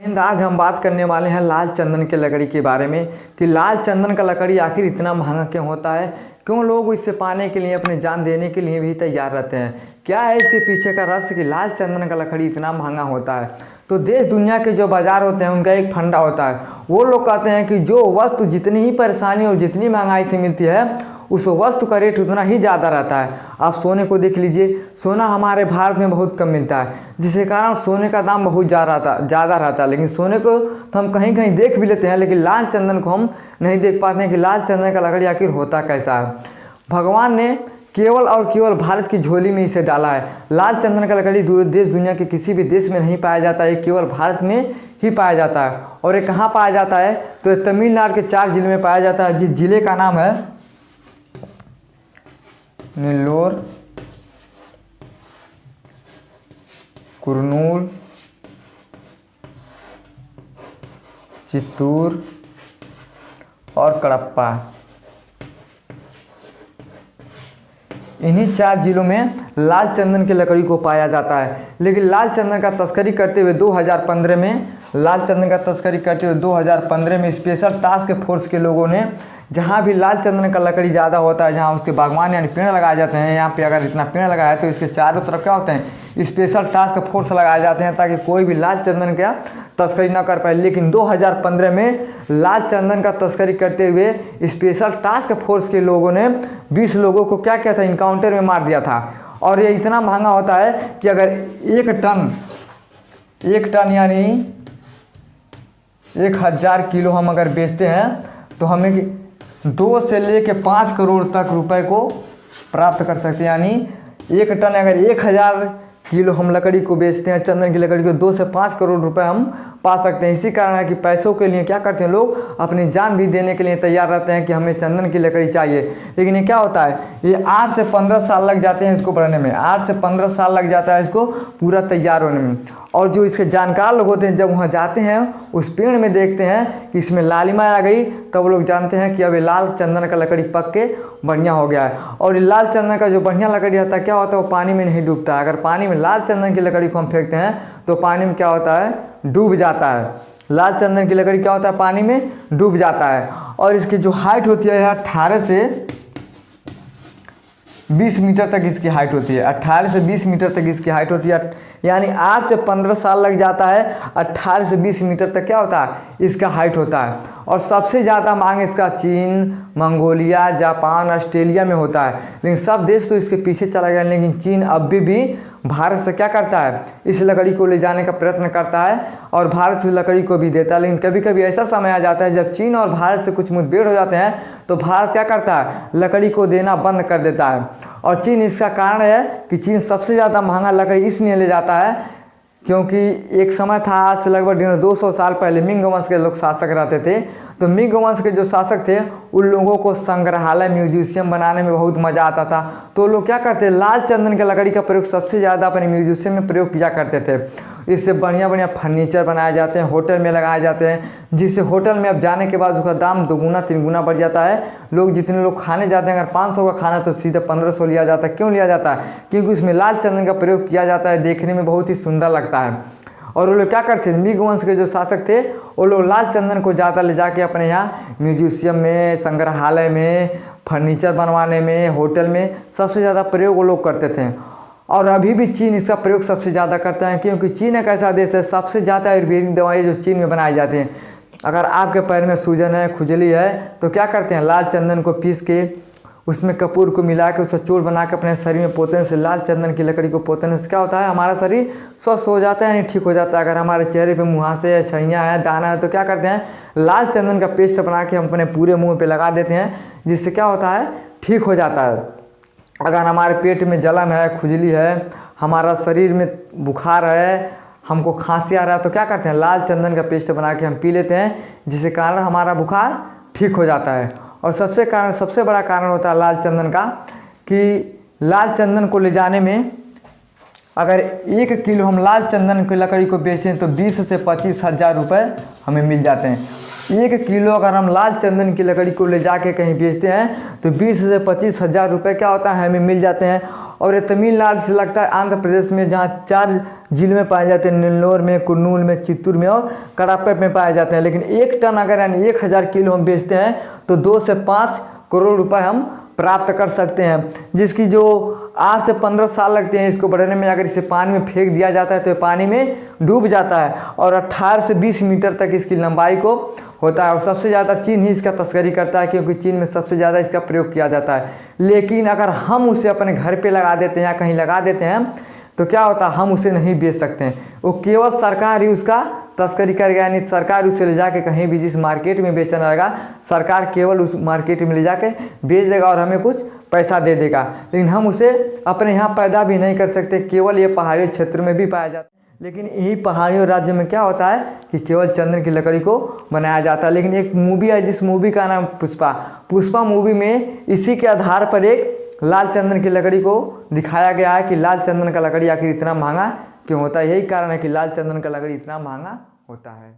आज हम बात करने वाले हैं लाल चंदन के लकड़ी के बारे में कि लाल चंदन का लकड़ी आखिर इतना महंगा क्यों होता है, क्यों लोग इसे पाने के लिए अपनी जान देने के लिए भी तैयार रहते हैं। क्या है इसके पीछे का रहस्य कि लाल चंदन का लकड़ी इतना महंगा होता है। तो देश दुनिया के जो बाज़ार होते हैं उनका एक फंडा होता है। वो लोग कहते हैं कि जो वस्तु जितनी ही परेशानी और जितनी महंगाई से मिलती है उस वस्तु का रेट उतना ही ज़्यादा रहता है। आप सोने को देख लीजिए, सोना हमारे भारत में बहुत कम मिलता है, जिसके कारण सोने का दाम बहुत ज़्यादा रहता है। लेकिन सोने को तो हम कहीं कहीं देख भी लेते हैं, लेकिन लाल चंदन को हम नहीं देख पाते हैं कि लाल चंदन का लकड़ी आखिर होता कैसा है। भगवान ने केवल और केवल भारत की झोली में इसे डाला है। लाल चंदन का लकड़ी देश दुनिया के किसी भी देश में नहीं पाया जाता है, केवल भारत में ही पाया जाता है। और ये कहाँ पाया जाता है तो ये तमिलनाडु के 4 जिले में पाया जाता है, जिस जिले का नाम है नेल्लोर, कुरनूल, चित्तूर और कडप्पा। इन्हीं 4 जिलों में लाल चंदन की लकड़ी को पाया जाता है। लेकिन लाल चंदन का तस्करी करते हुए 2015 में स्पेशल टास्क फोर्स के लोगों ने जहाँ भी लाल चंदन का लकड़ी ज़्यादा होता है, जहाँ उसके बागवान यानी पेड़ लगाए जाते हैं, यहाँ पे अगर इतना पेड़ लगाया है तो इसके चारों तरफ क्या होते हैं स्पेशल टास्क फोर्स लगाए जाते हैं ताकि कोई भी लाल चंदन का तस्करी ना कर पाए। लेकिन 2015 में लाल चंदन का तस्करी करते हुए स्पेशल टास्क फोर्स के लोगों ने 20 लोगों को क्या किया था, इनकाउंटर में मार दिया था। और ये इतना महंगा होता है कि अगर एक टन यानी 1000 किलो हम अगर बेचते हैं तो हमें 2 से लेके 5 करोड़ तक रुपए को प्राप्त कर सकते हैं। यानी एक टन अगर 1000 किलो हम लकड़ी को बेचते हैं, चंदन की लकड़ी को, 2 से 5 करोड़ रुपए हम पा सकते हैं। इसी कारण है कि पैसों के लिए क्या करते हैं लोग, अपनी जान भी देने के लिए तैयार रहते हैं कि हमें चंदन की लकड़ी चाहिए। लेकिन ये क्या होता है, ये 8 से 15 साल लग जाते हैं इसको बढ़ने में, 8 से 15 साल लग जाता है इसको पूरा तैयार होने में। और जो इसके जानकार लोग होते हैं जब वहाँ जाते हैं उस पेड़ में देखते हैं कि इसमें लालिमा आ गई, तब वो लोग जानते हैं कि अब ये लाल चंदन का लकड़ी पक के बढ़िया हो गया है। और ये लाल चंदन का जो बढ़िया लकड़ी होता है क्या होता है, वो पानी में नहीं डूबता है। अगर पानी में लाल चंदन की लकड़ी को हम फेंकते हैं तो पानी में क्या होता है, डूब जाता है। लाल चंदन की लकड़ी क्या होता है, पानी में डूब जाता है। और इसकी जो हाइट होती है 18 से 20 मीटर तक इसकी हाइट होती है, 18 से 20 मीटर तक इसकी हाइट होती है। यानी 8 से 15 साल लग जाता है, 18 से 20 मीटर तक क्या होता है इसका हाइट होता है। और सबसे ज़्यादा मांग इसका चीन, मंगोलिया, जापान, ऑस्ट्रेलिया में होता है। लेकिन सब देश तो इसके पीछे चला गया, लेकिन चीन अब भी भारत से क्या करता है, इस लकड़ी को ले जाने का प्रयत्न करता है और भारत से लकड़ी को भी देता है। लेकिन कभी कभी ऐसा समय आ जाता है जब चीन और भारत से कुछ मुठभेड़ हो जाते हैं तो भारत क्या करता है, लकड़ी को देना बंद कर देता है। और चीन इसका कारण है कि चीन सबसे ज़्यादा महंगा लकड़ी इसलिए ले जाता है क्योंकि एक समय था, आज से लगभग 200 साल पहले मिंग वंश के लोग शासक रहते थे। तो मिंग वंश के जो शासक थे उन लोगों को संग्रहालय, म्यूजियम बनाने में बहुत मज़ा आता था। तो लोग क्या करते, लाल चंदन के लकड़ी का प्रयोग सबसे ज़्यादा अपने म्यूजियम में प्रयोग किया करते थे। इससे बढ़िया बढ़िया फर्नीचर बनाए जाते हैं, होटल में लगाए जाते हैं, जिससे होटल में अब जाने के बाद उसका दाम 2 गुना बढ़ जाता है। लोग जितने लोग खाने जाते हैं, अगर 500 का खाना तो सीधे 1500 लिया जाता है। क्यों लिया जाता है, क्योंकि उसमें लाल चंदन का प्रयोग किया जाता है, देखने में बहुत ही सुंदर लगता है। और वो लोग क्या करते थे, मिंग वंश के जो शासक थे वो लोग लाल चंदन को ज़्यादा ले जाके अपने यहाँ म्यूजियम में, संग्रहालय में, फर्नीचर बनवाने में, होटल में सबसे ज़्यादा प्रयोग वो लोग करते थे। और अभी भी चीन इसका प्रयोग सबसे ज़्यादा करता है, क्योंकि चीन एक ऐसा देश है, सबसे ज़्यादा आयुर्वेदिक दवाएं जो चीन में बनाई जाती हैं। अगर आपके पैर में सूजन है, खुजली है, तो क्या करते हैं, लाल चंदन को पीस के उसमें कपूर को मिला के उसका चूर्ण बना के अपने शरीर में पोतने से, लाल चंदन की लकड़ी को पोतने से क्या होता है, हमारा शरीर स्वस्थ हो जाता है, यानी ठीक हो जाता है। अगर हमारे चेहरे पे मुहासे है, छइयाँ है, दाना है, तो क्या करते हैं, लाल चंदन का पेस्ट बना के हम अपने पूरे मुँह पे लगा देते हैं, जिससे क्या होता है, ठीक हो जाता है। अगर हमारे पेट में जलन है, खुजली है, हमारा शरीर में बुखार है, हमको खांसी आ रहा है, तो क्या करते हैं, लाल चंदन का पेस्ट बना के हम पी लेते हैं, जिससे कारण हमारा बुखार ठीक हो जाता है। और सबसे बड़ा कारण होता है लाल चंदन का कि लाल चंदन को ले जाने में अगर 1 किलो हम लाल चंदन की लकड़ी को बेचें तो 20 से 25 हज़ार रुपये हमें मिल जाते हैं। 1 किलो अगर हम लाल चंदन की लकड़ी को ले जाके कहीं बेचते हैं तो 20 से 25 हज़ार रुपये क्या होता है, हमें मिल जाते हैं। और ये तमिलनाडु से लगता है आंध्र प्रदेश में, जहाँ 4 जिलों में पाए जाते हैं, नेल्लोर में, कुर्नूल में, चित्तूर में और कड़ापे में पाए जाते हैं। लेकिन 1 टन अगर यानी 1000 किलो हम बेचते हैं तो 2 से 5 करोड़ रुपए हम प्राप्त कर सकते हैं, जिसकी जो 8 से 15 साल लगते हैं इसको बढ़ने में। अगर इसे पानी में फेंक दिया जाता है तो ये पानी में डूब जाता है और 18 से 20 मीटर तक इसकी लंबाई को होता है। और सबसे ज़्यादा चीन ही इसका तस्करी करता है, क्योंकि चीन में सबसे ज़्यादा इसका प्रयोग किया जाता है। लेकिन अगर हम उसे अपने घर पे लगा देते हैं या कहीं लगा देते हैं तो क्या होता है, हम उसे नहीं बेच सकते हैं, वो केवल सरकार ही उसका तस्करी करेगा। यानी सरकार उसे ले जाके कहीं भी जिस मार्केट में बेचने लगा, सरकार केवल उस मार्केट में ले जाके बेच देगा और हमें कुछ पैसा दे देगा। लेकिन हम उसे अपने यहाँ पैदा भी नहीं कर सकते, केवल ये पहाड़ी क्षेत्र में भी पाया जाता है। लेकिन यही पहाड़ियों राज्य में क्या होता है कि केवल चंदन की लकड़ी को बनाया जाता है। लेकिन एक मूवी है जिस मूवी का नाम पुष्पा मूवी में इसी के आधार पर एक लाल चंदन की लकड़ी को दिखाया गया है कि लाल चंदन का लकड़ी आखिर इतना महंगा क्यों होता है। यही कारण है कि लाल चंदन का लकड़ी इतना महंगा होता है।